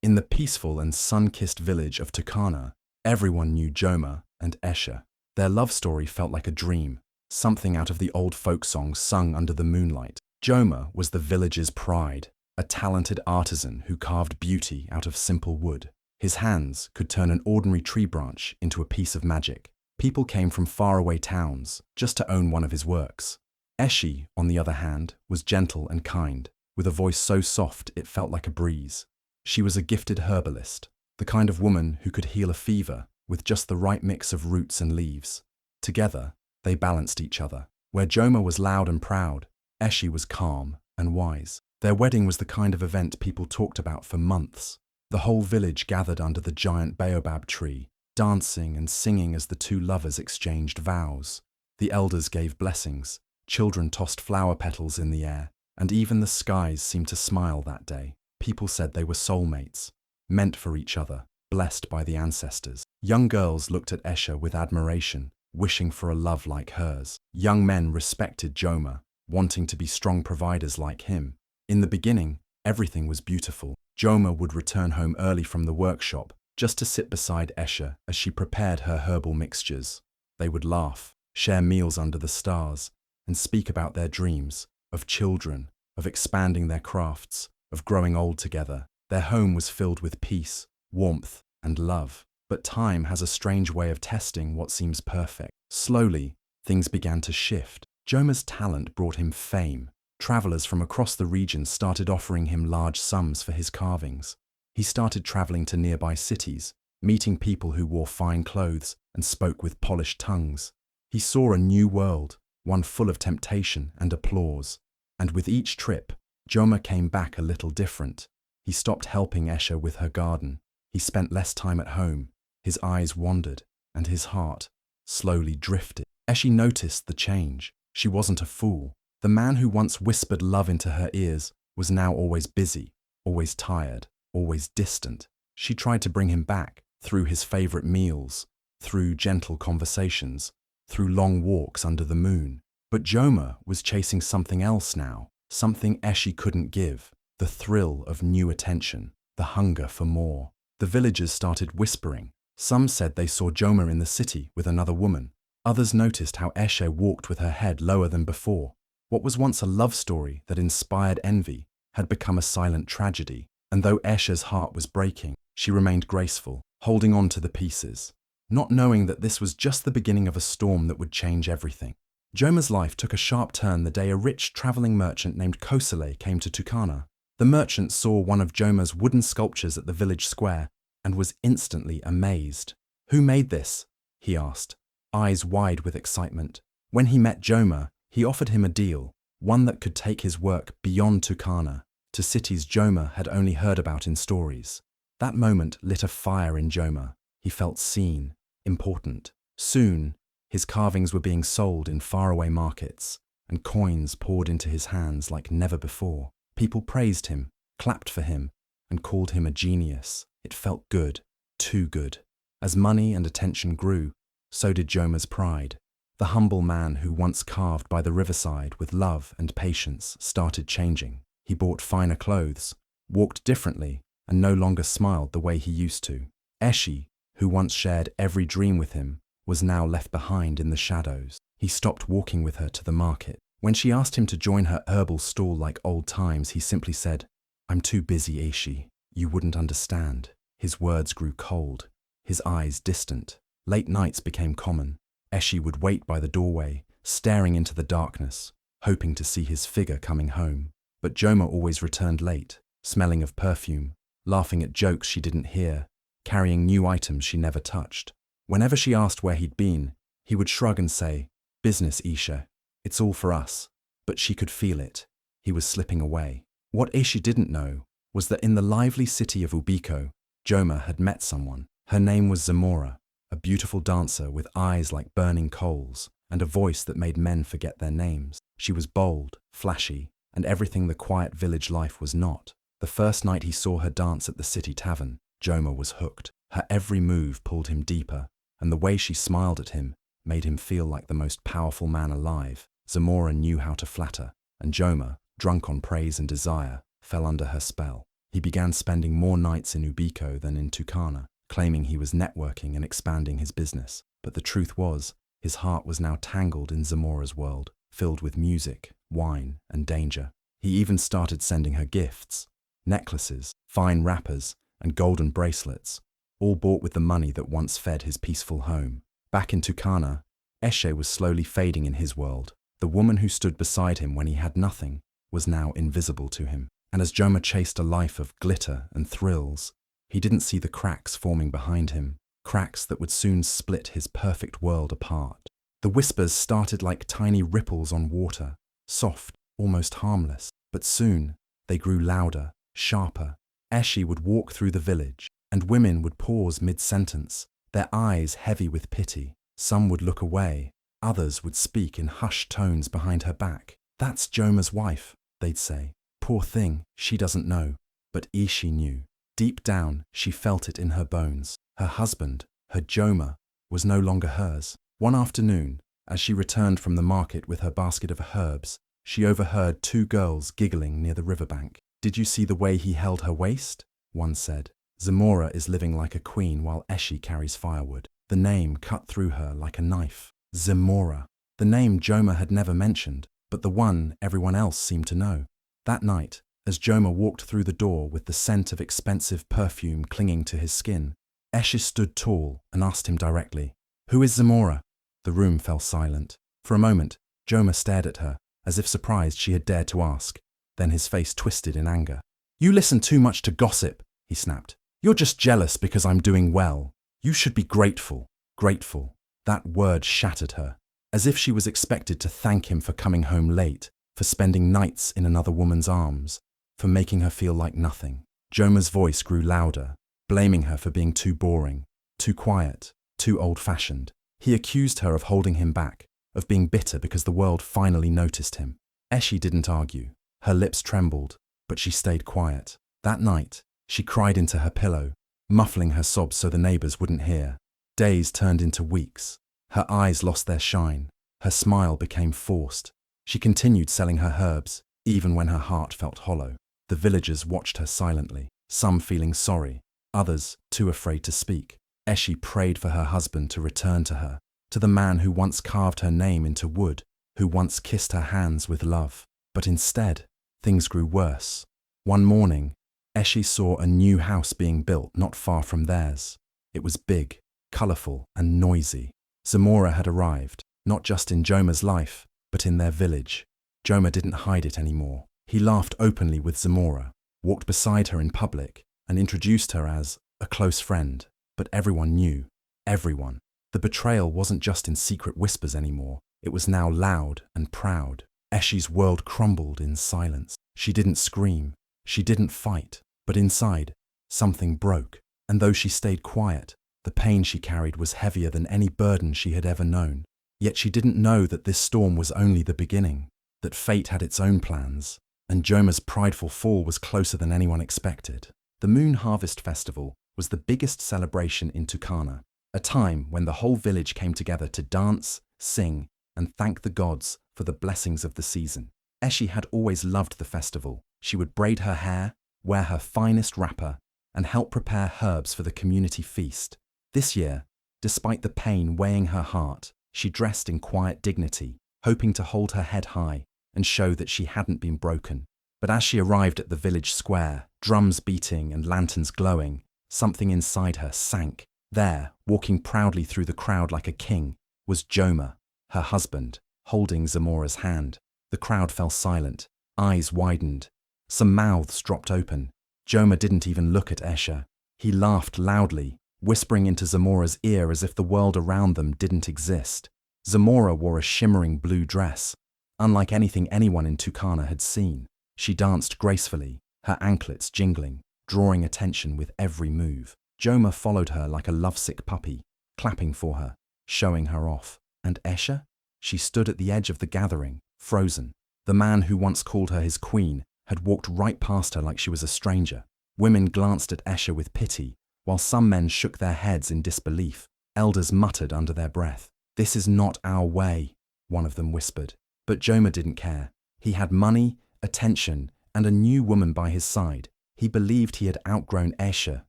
In the peaceful and sun-kissed village of Turkana, everyone knew Joma and Eshe. Their love story felt like a dream, something out of the old folk songs sung under the moonlight. Joma was the village's pride, a talented artisan who carved beauty out of simple wood. His hands could turn an ordinary tree branch into a piece of magic. People came from faraway towns just to own one of his works. Eshe, on the other hand, was gentle and kind, with a voice so soft it felt like a breeze. She was a gifted herbalist, the kind of woman who could heal a fever with just the right mix of roots and leaves. Together, they balanced each other. Where Joma was loud and proud, Eshe was calm and wise. Their wedding was the kind of event people talked about for months. The whole village gathered under the giant baobab tree, dancing and singing as the two lovers exchanged vows. The elders gave blessings, children tossed flower petals in the air, and even the skies seemed to smile that day. People said they were soulmates, meant for each other, blessed by the ancestors. Young girls looked at Eshe with admiration, wishing for a love like hers. Young men respected Joma, wanting to be strong providers like him. In the beginning, everything was beautiful. Joma would return home early from the workshop, just to sit beside Eshe as she prepared her herbal mixtures. They would laugh, share meals under the stars, and speak about their dreams, of children, of expanding their crafts, of growing old together. Their home was filled with peace, warmth, and love. But time has a strange way of testing what seems perfect. Slowly, things began to shift. Joma's talent brought him fame. Travelers from across the region started offering him large sums for his carvings. He started traveling to nearby cities, meeting people who wore fine clothes and spoke with polished tongues. He saw a new world, one full of temptation and applause. And with each trip, Joma came back a little different. He stopped helping Eshe with her garden. He spent less time at home. His eyes wandered, and his heart slowly drifted. Eshe noticed the change. She wasn't a fool. The man who once whispered love into her ears was now always busy, always tired, always distant. She tried to bring him back through his favorite meals, through gentle conversations, through long walks under the moon. But Joma was chasing something else now, something Eshe couldn't give, the thrill of new attention, the hunger for more. The villagers started whispering. Some said they saw Joma in the city with another woman. Others noticed how Eshe walked with her head lower than before. What was once a love story that inspired envy had become a silent tragedy, and though Eshe's heart was breaking, she remained graceful, holding on to the pieces, not knowing that this was just the beginning of a storm that would change everything. Joma's life took a sharp turn the day a rich traveling merchant named Kosele came to Turkana. The merchant saw one of Joma's wooden sculptures at the village square and was instantly amazed. "Who made this?" he asked, eyes wide with excitement. When he met Joma, he offered him a deal, one that could take his work beyond Turkana, to cities Joma had only heard about in stories. That moment lit a fire in Joma. He felt seen, important. Soon, his carvings were being sold in faraway markets, and coins poured into his hands like never before. People praised him, clapped for him, and called him a genius. It felt good, too good. As money and attention grew, so did Joma's pride. The humble man who once carved by the riverside with love and patience started changing. He bought finer clothes, walked differently, and no longer smiled the way he used to. Eshe, who once shared every dream with him, was now left behind in the shadows. He stopped walking with her to the market. When she asked him to join her herbal stall like old times, he simply said, "I'm too busy, Eshe. You wouldn't understand." His words grew cold, his eyes distant. Late nights became common. Eshe would wait by the doorway, staring into the darkness, hoping to see his figure coming home. But Joma always returned late, smelling of perfume, laughing at jokes she didn't hear, carrying new items she never touched. Whenever she asked where he'd been, he would shrug and say, "Business, Eshe. It's all for us." But she could feel it. He was slipping away. What Eshe didn't know was that in the lively city of Ubiko, Joma had met someone. Her name was Zamora, a beautiful dancer with eyes like burning coals and a voice that made men forget their names. She was bold, flashy, and everything the quiet village life was not. The first night he saw her dance at the city tavern, Joma was hooked. Her every move pulled him deeper, and the way she smiled at him made him feel like the most powerful man alive. Zamora knew how to flatter, and Joma, drunk on praise and desire, fell under her spell. He began spending more nights in Ubiko than in Tukana, claiming he was networking and expanding his business. But the truth was, his heart was now tangled in Zamora's world, filled with music, wine, and danger. He even started sending her gifts, necklaces, fine wrappers, and golden bracelets, all bought with the money that once fed his peaceful home. Back in Tukana, Eshe was slowly fading in his world. The woman who stood beside him when he had nothing was now invisible to him. And as Joma chased a life of glitter and thrills, he didn't see the cracks forming behind him, cracks that would soon split his perfect world apart. The whispers started like tiny ripples on water, soft, almost harmless, but soon they grew louder, sharper. Eshe would walk through the village, and women would pause mid-sentence, their eyes heavy with pity. Some would look away, others would speak in hushed tones behind her back. "That's Joma's wife," they'd say. "Poor thing, she doesn't know." But Eshe knew. Deep down, she felt it in her bones. Her husband, her Joma, was no longer hers. One afternoon, as she returned from the market with her basket of herbs, she overheard two girls giggling near the riverbank. "Did you see the way he held her waist?" one said. "Zamora is living like a queen while Eshe carries firewood." The name cut through her like a knife. Zamora. The name Joma had never mentioned, but the one everyone else seemed to know. That night, as Joma walked through the door with the scent of expensive perfume clinging to his skin, Eshe stood tall and asked him directly, "Who is Zamora?" The room fell silent. For a moment, Joma stared at her, as if surprised she had dared to ask. Then his face twisted in anger. "You listen too much to gossip," he snapped. "You're just jealous because I'm doing well. You should be grateful." Grateful. That word shattered her, as if she was expected to thank him for coming home late, for spending nights in another woman's arms, for making her feel like nothing. Joma's voice grew louder, blaming her for being too boring, too quiet, too old-fashioned. He accused her of holding him back, of being bitter because the world finally noticed him. Eshe didn't argue. Her lips trembled, but she stayed quiet. That night, she cried into her pillow, muffling her sobs so the neighbors wouldn't hear. Days turned into weeks. Her eyes lost their shine. Her smile became forced. She continued selling her herbs, even when her heart felt hollow. The villagers watched her silently, some feeling sorry, others too afraid to speak. Eshe prayed for her husband to return to her, to the man who once carved her name into wood, who once kissed her hands with love. But instead, things grew worse. One morning, Eshe saw a new house being built not far from theirs. It was big, colourful, and noisy. Zamora had arrived, not just in Joma's life, but in their village. Joma didn't hide it anymore. He laughed openly with Zamora, walked beside her in public, and introduced her as a close friend. But everyone knew. Everyone. The betrayal wasn't just in secret whispers anymore. It was now loud and proud. Eshe's world crumbled in silence. She didn't scream. She didn't fight. But inside, something broke. And though she stayed quiet, the pain she carried was heavier than any burden she had ever known. Yet she didn't know that this storm was only the beginning, that fate had its own plans, and Joma's prideful fall was closer than anyone expected. The Moon Harvest Festival was the biggest celebration in Tukana, a time when the whole village came together to dance, sing, and thank the gods for the blessings of the season. Eshe had always loved the festival. She would braid her hair, wear her finest wrapper, and help prepare herbs for the community feast. This year, despite the pain weighing her heart, she dressed in quiet dignity, hoping to hold her head high and show that she hadn't been broken. But as she arrived at the village square, drums beating and lanterns glowing, something inside her sank. There, walking proudly through the crowd like a king, was Joma, her husband, holding Zamora's hand. The crowd fell silent, eyes widened. Some mouths dropped open. Joma didn't even look at Eshe. He laughed loudly, whispering into Zamora's ear as if the world around them didn't exist. Zamora wore a shimmering blue dress, unlike anything anyone in Tukana had seen. She danced gracefully, her anklets jingling, drawing attention with every move. Joma followed her like a lovesick puppy, clapping for her, showing her off. And Eshe? She stood at the edge of the gathering, frozen. The man who once called her his queen had walked right past her like she was a stranger. Women glanced at Eshe with pity, while some men shook their heads in disbelief. Elders muttered under their breath. "This is not our way," one of them whispered. But Joma didn't care. He had money, attention, and a new woman by his side. He believed he had outgrown Eshe,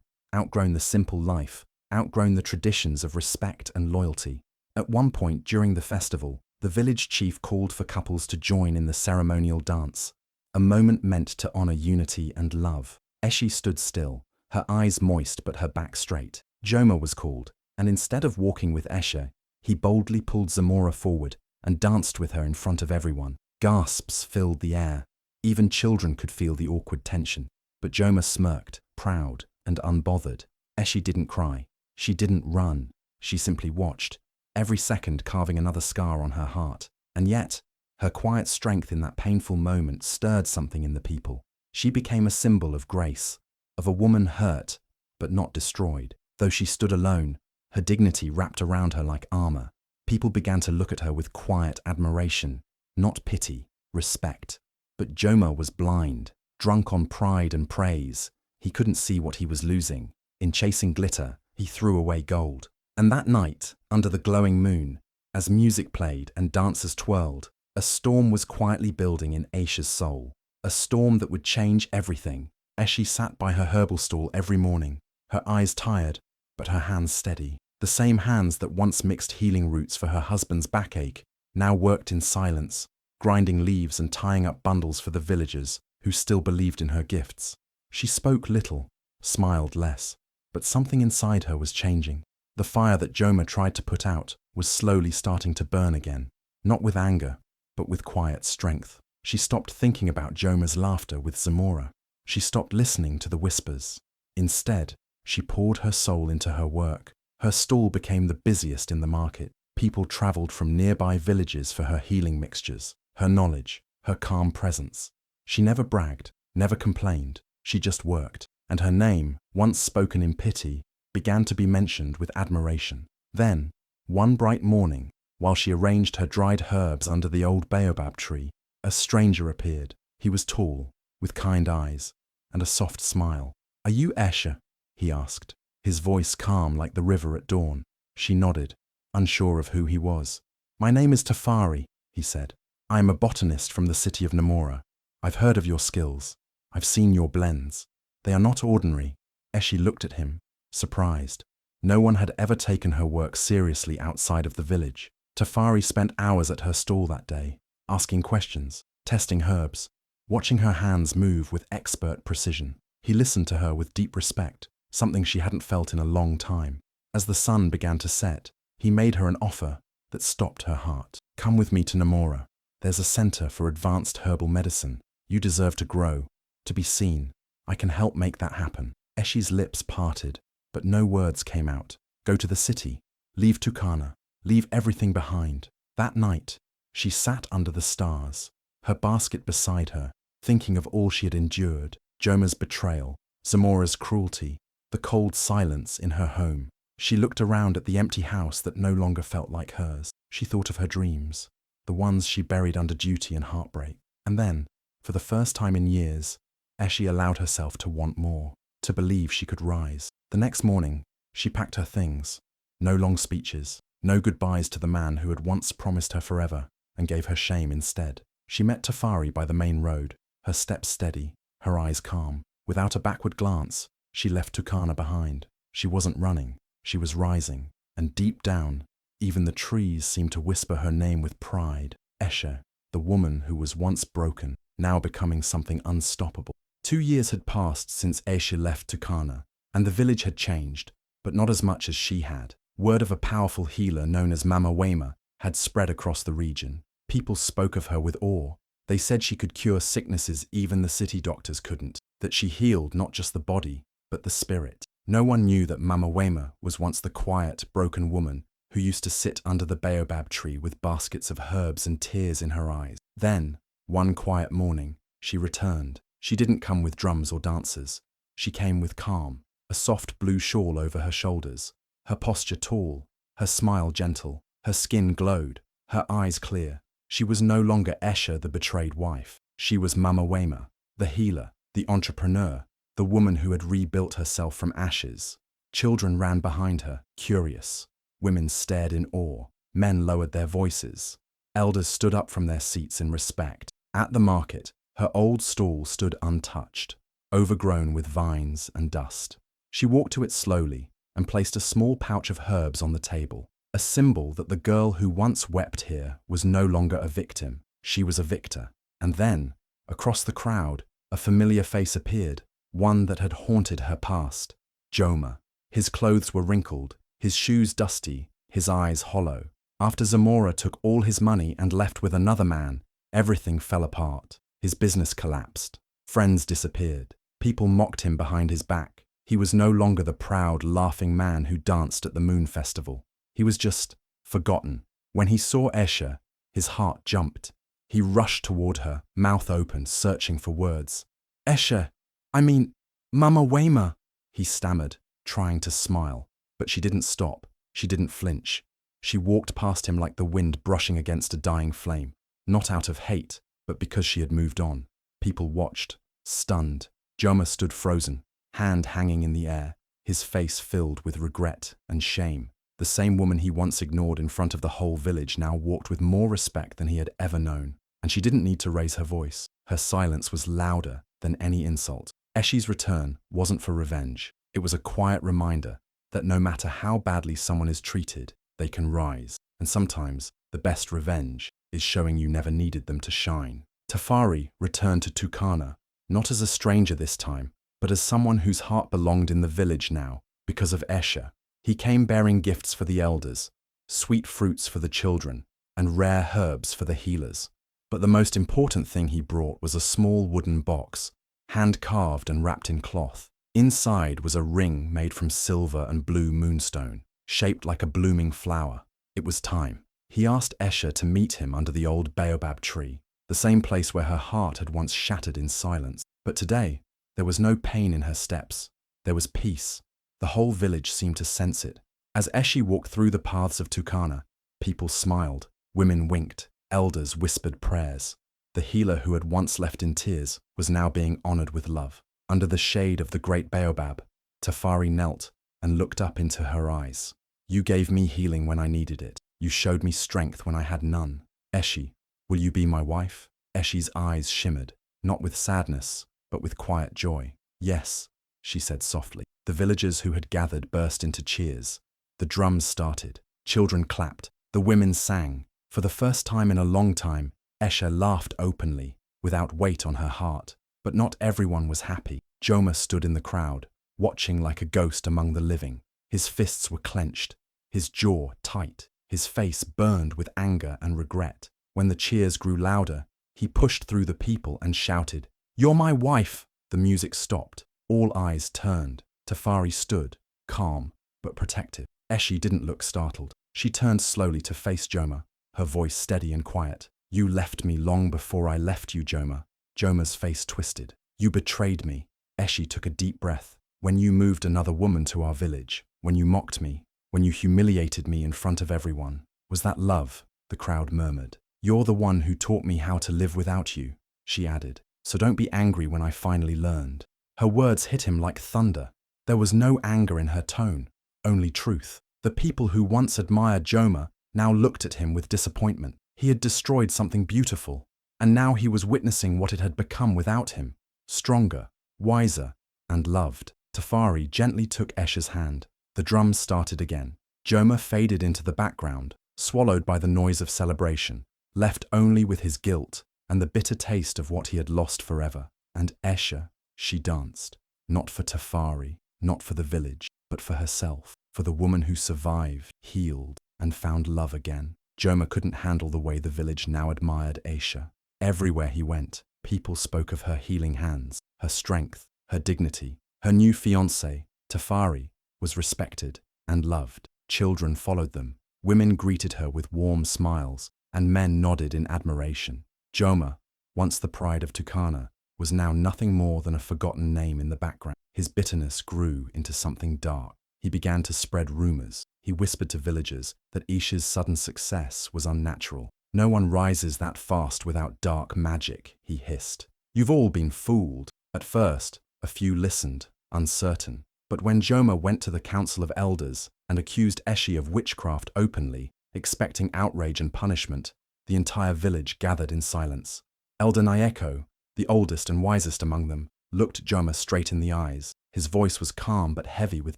outgrown the simple life, outgrown the traditions of respect and loyalty. At one point during the festival, the village chief called for couples to join in the ceremonial dance, a moment meant to honor unity and love. Eshe stood still, her eyes moist but her back straight. Joma was called, and instead of walking with Eshe, he boldly pulled Zamora forward and danced with her in front of everyone. Gasps filled the air. Even children could feel the awkward tension. But Joma smirked, proud and unbothered. Eshe didn't cry. She didn't run. She simply watched, every second carving another scar on her heart. And yet, her quiet strength in that painful moment stirred something in the people. She became a symbol of grace, of a woman hurt, but not destroyed. Though she stood alone, her dignity wrapped around her like armor. People began to look at her with quiet admiration, not pity, respect. But Joma was blind, drunk on pride and praise. He couldn't see what he was losing. In chasing glitter, he threw away gold. And that night, under the glowing moon, as music played and dancers twirled, a storm was quietly building in Eshe's soul. A storm that would change everything. Eshe sat by her herbal stall every morning, her eyes tired, but her hands steady. The same hands that once mixed healing roots for her husband's backache now worked in silence, grinding leaves and tying up bundles for the villagers who still believed in her gifts. She spoke little, smiled less, but something inside her was changing. The fire that Joma tried to put out was slowly starting to burn again, not with anger, but with quiet strength. She stopped thinking about Joma's laughter with Zamora. She stopped listening to the whispers. Instead, she poured her soul into her work. Her stall became the busiest in the market. People traveled from nearby villages for her healing mixtures, her knowledge, her calm presence. She never bragged, never complained. She just worked. And her name, once spoken in pity, began to be mentioned with admiration. Then, one bright morning, while she arranged her dried herbs under the old baobab tree, a stranger appeared. He was tall, with kind eyes, and a soft smile. "Are you Eshe?" he asked, his voice calm like the river at dawn. She nodded, unsure of who he was. "My name is Tafari," he said. "I am a botanist from the city of Namora. I've heard of your skills. I've seen your blends. They are not ordinary." Eshe looked at him, surprised. No one had ever taken her work seriously outside of the village. Tafari spent hours at her stall that day, asking questions, testing herbs, watching her hands move with expert precision. He listened to her with deep respect, something she hadn't felt in a long time. As the sun began to set, he made her an offer that stopped her heart. "Come with me to Namora. There's a center for advanced herbal medicine. You deserve to grow, to be seen. I can help make that happen." Eshe's lips parted, but no words came out. Go to the city. Leave Tucana. Leave everything behind. That night, she sat under the stars, her basket beside her, thinking of all she had endured, Joma's betrayal, Zamora's cruelty, the cold silence in her home. She looked around at the empty house that no longer felt like hers. She thought of her dreams, the ones she buried under duty and heartbreak. And then, for the first time in years, Eshe allowed herself to want more, to believe she could rise. The next morning, she packed her things. No long speeches, no goodbyes to the man who had once promised her forever and gave her shame instead. She met Tafari by the main road, her steps steady, her eyes calm. Without a backward glance, she left Tucana behind. She wasn't running, she was rising. And deep down, even the trees seemed to whisper her name with pride. Eshe, the woman who was once broken, now becoming something unstoppable. 2 years had passed since Eshe left Tucana, and the village had changed, but not as much as she had. Word of a powerful healer known as Mama Wema had spread across the region. People spoke of her with awe. They said she could cure sicknesses even the city doctors couldn't, that she healed not just the body, but the spirit. No one knew that Mama Wema was once the quiet, broken woman who used to sit under the baobab tree with baskets of herbs and tears in her eyes. Then, one quiet morning, she returned. She didn't come with drums or dancers. She came with calm, a soft blue shawl over her shoulders, her posture tall, her smile gentle, her skin glowed, her eyes clear. She was no longer Eshe, the betrayed wife. She was Mama Wema, the healer, the entrepreneur, the woman who had rebuilt herself from ashes. Children ran behind her, curious. Women stared in awe. Men lowered their voices. Elders stood up from their seats in respect. At the market, her old stall stood untouched. overgrown with vines and dust. She walked to it slowly and placed a small pouch of herbs on the table, a symbol that the girl who once wept here was no longer a victim, she was a victor. And then, across the crowd, a familiar face appeared, one that had haunted her past. Joma. His clothes were wrinkled, his shoes dusty, his eyes hollow. After Zamora took all his money and left with another man, everything fell apart. His business collapsed. Friends disappeared. People mocked him behind his back. He was no longer the proud, laughing man who danced at the moon festival. He was just forgotten. When he saw Eshe, his heart jumped. He rushed toward her, mouth open, searching for words. Eshe, Mama Wema, he stammered, trying to smile. But she didn't stop. She didn't flinch. She walked past him like the wind brushing against a dying flame, not out of hate, but because she had moved on. People watched, stunned. Joma stood frozen, hand hanging in the air, his face filled with regret and shame. The same woman he once ignored in front of the whole village now walked with more respect than he had ever known. And she didn't need to raise her voice. Her silence was louder than any insult. Eshe's return wasn't for revenge. It was a quiet reminder that no matter how badly someone is treated, they can rise. And sometimes the best revenge is showing you never needed them to shine. Tafari returned to Turkana, not as a stranger this time, but as someone whose heart belonged in the village now, because of Eshe. He came bearing gifts for the elders, sweet fruits for the children, and rare herbs for the healers. But the most important thing he brought was a small wooden box, hand-carved and wrapped in cloth. Inside was a ring made from silver and blue moonstone, shaped like a blooming flower. It was time. He asked Eshe to meet him under the old baobab tree, the same place where her heart had once shattered in silence. But today, there was no pain in her steps. There was peace. The whole village seemed to sense it. As Eshe walked through the paths of Turkana, people smiled, women winked, elders whispered prayers. The healer who had once left in tears was now being honored with love. Under the shade of the great baobab, Tafari knelt and looked up into her eyes. You gave me healing when I needed it. You showed me strength when I had none. Eshe, will you be my wife? Eshe's eyes shimmered, not with sadness, but with quiet joy. Yes, she said softly. The villagers who had gathered burst into cheers. The drums started. Children clapped. The women sang. For the first time in a long time, Eshe laughed openly, without weight on her heart. But not everyone was happy. Joma stood in the crowd, watching like a ghost among the living. His fists were clenched, his jaw tight, his face burned with anger and regret. When the cheers grew louder, he pushed through the people and shouted, "You're my wife!" The music stopped. All eyes turned. Tafari stood, calm but protective. Eshe didn't look startled. She turned slowly to face Joma, her voice steady and quiet. You left me long before I left you, Joma. Joma's face twisted. You betrayed me. Eshe took a deep breath. When you moved another woman to our village, when you mocked me, when you humiliated me in front of everyone. Was that love? The crowd murmured. You're the one who taught me how to live without you, she added. So don't be angry when I finally learned. Her words hit him like thunder. There was no anger in her tone, only truth. The people who once admired Joma now looked at him with disappointment. He had destroyed something beautiful, and now he was witnessing what it had become without him. Stronger, wiser, and loved. Tafari gently took Eshe's hand. The drums started again. Joma faded into the background, swallowed by the noise of celebration, left only with his guilt and the bitter taste of what he had lost forever. And Eshe, she danced, not for Tafari, not for the village, but for herself, for the woman who survived, healed, and found love again. Joma couldn't handle the way the village now admired Eshe. Everywhere he went, people spoke of her healing hands, her strength, her dignity. Her new fiancé, Tafari, was respected and loved. Children followed them. Women greeted her with warm smiles, and men nodded in admiration. Joma, once the pride of Turkana, was now nothing more than a forgotten name in the background. His bitterness grew into something dark. He began to spread rumors. He whispered to villagers that Eshe's sudden success was unnatural. No one rises that fast without dark magic, he hissed. You've all been fooled. At first, a few listened, uncertain. But when Joma went to the council of elders and accused Eshe of witchcraft openly, expecting outrage and punishment, the entire village gathered in silence. Elder Nyeko, the oldest and wisest among them, looked Joma straight in the eyes. His voice was calm but heavy with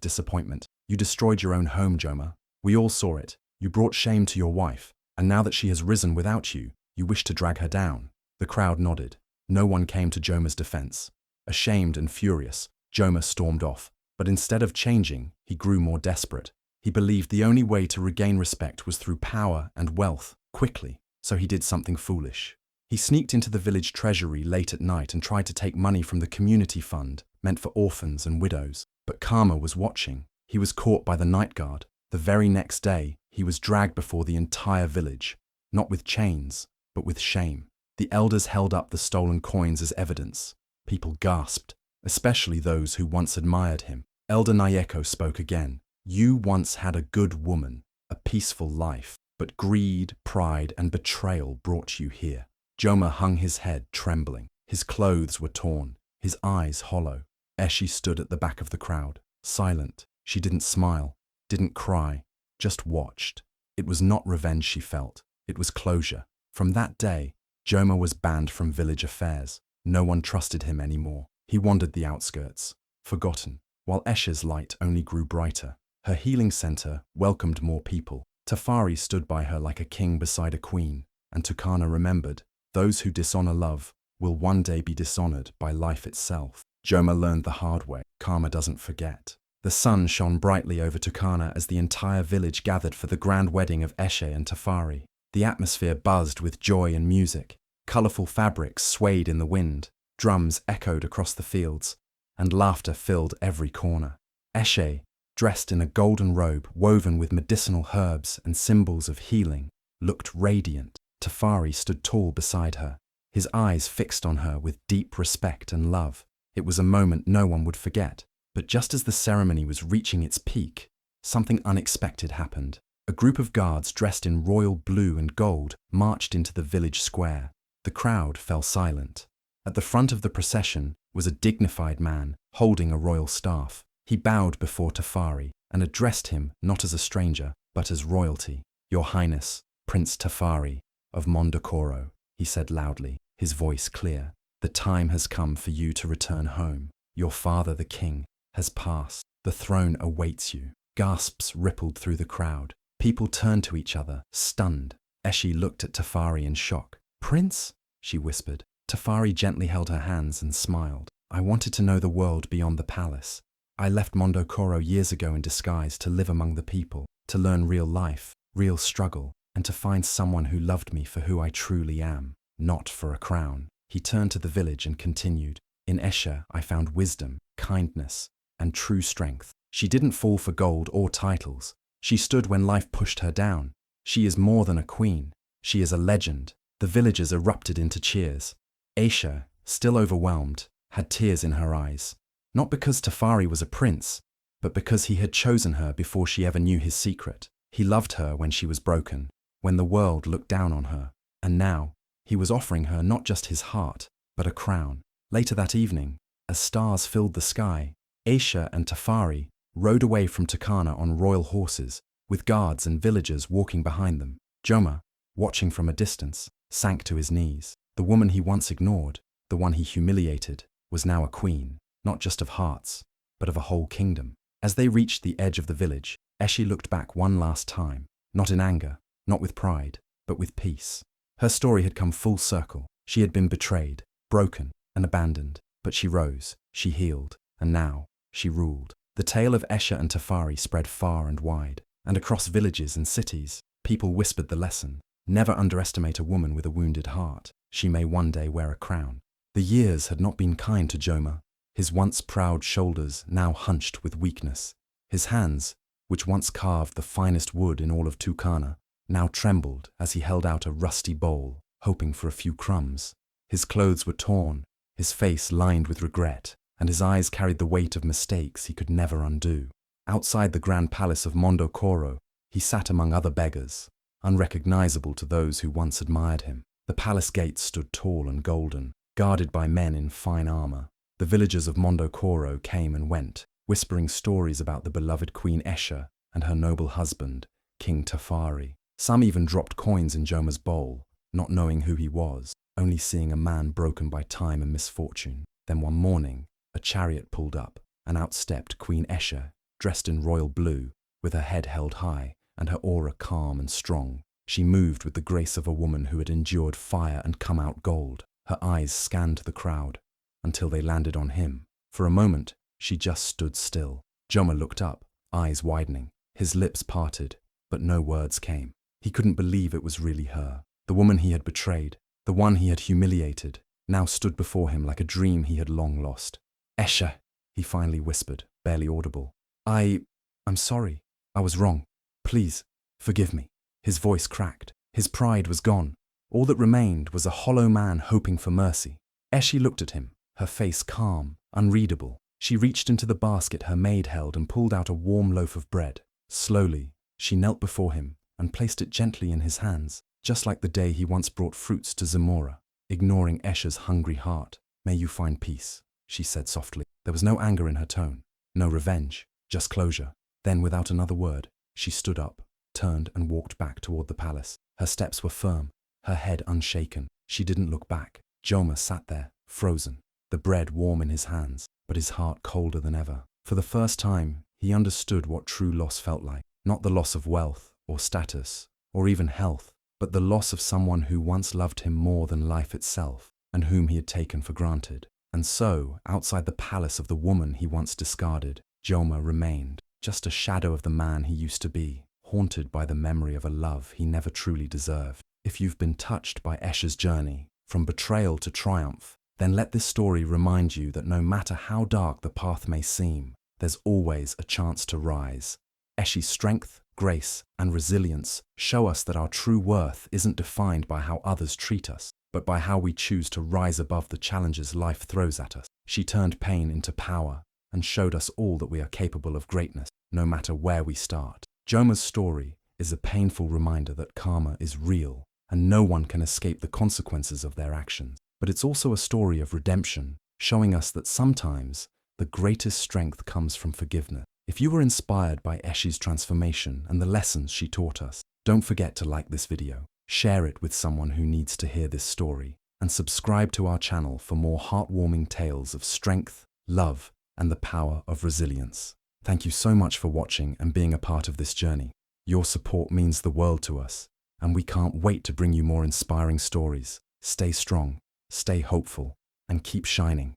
disappointment. You destroyed your own home, Joma. We all saw it. You brought shame to your wife, and now that she has risen without you, you wish to drag her down. The crowd nodded. No one came to Joma's defense. Ashamed and furious, Joma stormed off, but instead of changing, he grew more desperate. He believed the only way to regain respect was through power and wealth, quickly, so he did something foolish. He sneaked into the village treasury late at night and tried to take money from the community fund, meant for orphans and widows. But Karma was watching. He was caught by the night guard. The very next day, he was dragged before the entire village, not with chains, but with shame. The elders held up the stolen coins as evidence. People gasped, especially those who once admired him. Elder Nayeko spoke again. You once had a good woman, a peaceful life, but greed, pride, and betrayal brought you here. Joma hung his head, trembling. His clothes were torn, his eyes hollow. Eshe stood at the back of the crowd, silent. She didn't smile, didn't cry, just watched. It was not revenge she felt, it was closure. From that day, Joma was banned from village affairs. No one trusted him anymore. He wandered the outskirts, forgotten, while Eshe's light only grew brighter. Her healing center welcomed more people. Tafari stood by her like a king beside a queen, and Tukana remembered, those who dishonor love will one day be dishonored by life itself. Joma learned the hard way. Karma doesn't forget. The sun shone brightly over Tukana as the entire village gathered for the grand wedding of Eshe and Tafari. The atmosphere buzzed with joy and music. Colorful fabrics swayed in the wind, drums echoed across the fields, and laughter filled every corner. Eshe, dressed in a golden robe woven with medicinal herbs and symbols of healing, looked radiant. Tafari stood tall beside her, his eyes fixed on her with deep respect and love. It was a moment no one would forget. But just as the ceremony was reaching its peak, something unexpected happened. A group of guards dressed in royal blue and gold marched into the village square. The crowd fell silent. At the front of the procession was a dignified man holding a royal staff. He bowed before Tafari and addressed him not as a stranger, but as royalty. Your Highness, Prince Tafari of Mondokoro, he said loudly, his voice clear. The time has come for you to return home. Your father, the king, has passed. The throne awaits you. Gasps rippled through the crowd. People turned to each other, stunned. Eshe looked at Tafari in shock. Prince? She whispered. Tafari gently held her hands and smiled. I wanted to know the world beyond the palace. I left Mondokoro years ago in disguise to live among the people, to learn real life, real struggle, and to find someone who loved me for who I truly am, not for a crown. He turned to the village and continued. In Eshe, I found wisdom, kindness, and true strength. She didn't fall for gold or titles. She stood when life pushed her down. She is more than a queen. She is a legend. The villagers erupted into cheers. Eshe, still overwhelmed, had tears in her eyes. Not because Tafari was a prince, but because he had chosen her before she ever knew his secret. He loved her when she was broken, when the world looked down on her. And now, he was offering her not just his heart, but a crown. Later that evening, as stars filled the sky, Eshe and Tafari rode away from Tukana on royal horses, with guards and villagers walking behind them. Joma, watching from a distance, sank to his knees. The woman he once ignored, the one he humiliated, was now a queen, not just of hearts, but of a whole kingdom. As they reached the edge of the village, Eshe looked back one last time, not in anger, not with pride, but with peace. Her story had come full circle. She had been betrayed, broken, and abandoned, but she rose, she healed, and now she ruled. The tale of Eshe and Tafari spread far and wide, and across villages and cities, people whispered the lesson. Never underestimate a woman with a wounded heart. She may one day wear a crown. The years had not been kind to Joma. His once proud shoulders now hunched with weakness. His hands, which once carved the finest wood in all of Tukana, now trembled as he held out a rusty bowl, hoping for a few crumbs. His clothes were torn, his face lined with regret, and his eyes carried the weight of mistakes he could never undo. Outside the grand palace of Mondokoro, he sat among other beggars, unrecognizable to those who once admired him. The palace gates stood tall and golden, guarded by men in fine armor. The villagers of Mondokoro came and went, whispering stories about the beloved Queen Eshe and her noble husband, King Tafari. Some even dropped coins in Joma's bowl, not knowing who he was, only seeing a man broken by time and misfortune. Then one morning, a chariot pulled up, and out stepped Queen Eshe, dressed in royal blue, with her head held high and her aura calm and strong. She moved with the grace of a woman who had endured fire and come out gold. Her eyes scanned the crowd until they landed on him. For a moment, she just stood still. Joma looked up, eyes widening, his lips parted, but no words came. He couldn't believe it was really her. The woman he had betrayed, the one he had humiliated, now stood before him like a dream he had long lost. "Eshe," he finally whispered, barely audible. I'm sorry. I was wrong. Please, forgive me." His voice cracked. His pride was gone. All that remained was a hollow man hoping for mercy. Eshe looked at him, her face calm, unreadable. She reached into the basket her maid held and pulled out a warm loaf of bread. Slowly, she knelt before him and placed it gently in his hands, just like the day he once brought fruits to Zamora. Ignoring Eshe's hungry heart, "May you find peace," she said softly. There was no anger in her tone, no revenge, just closure. Then, without another word, she stood up, turned and walked back toward the palace. Her steps were firm, her head unshaken. She didn't look back. Joma sat there, frozen, the bread warm in his hands, but his heart colder than ever. For the first time, he understood what true loss felt like. Not the loss of wealth or status or even health, but the loss of someone who once loved him more than life itself and whom he had taken for granted. And so, outside the palace of the woman he once discarded, Joma remained, just a shadow of the man he used to be, haunted by the memory of a love he never truly deserved. If you've been touched by Eshe's journey, from betrayal to triumph, then let this story remind you that no matter how dark the path may seem, there's always a chance to rise. Eshe's strength, grace, and resilience show us that our true worth isn't defined by how others treat us, but by how we choose to rise above the challenges life throws at us. She turned pain into power and showed us all that we are capable of greatness, no matter where we start. Joma's story is a painful reminder that karma is real and no one can escape the consequences of their actions. But it's also a story of redemption, showing us that sometimes the greatest strength comes from forgiveness. If you were inspired by Eshe's transformation and the lessons she taught us, don't forget to like this video, share it with someone who needs to hear this story, and subscribe to our channel for more heartwarming tales of strength, love, and the power of resilience. Thank you so much for watching and being a part of this journey. Your support means the world to us, and we can't wait to bring you more inspiring stories. Stay strong, stay hopeful, and keep shining.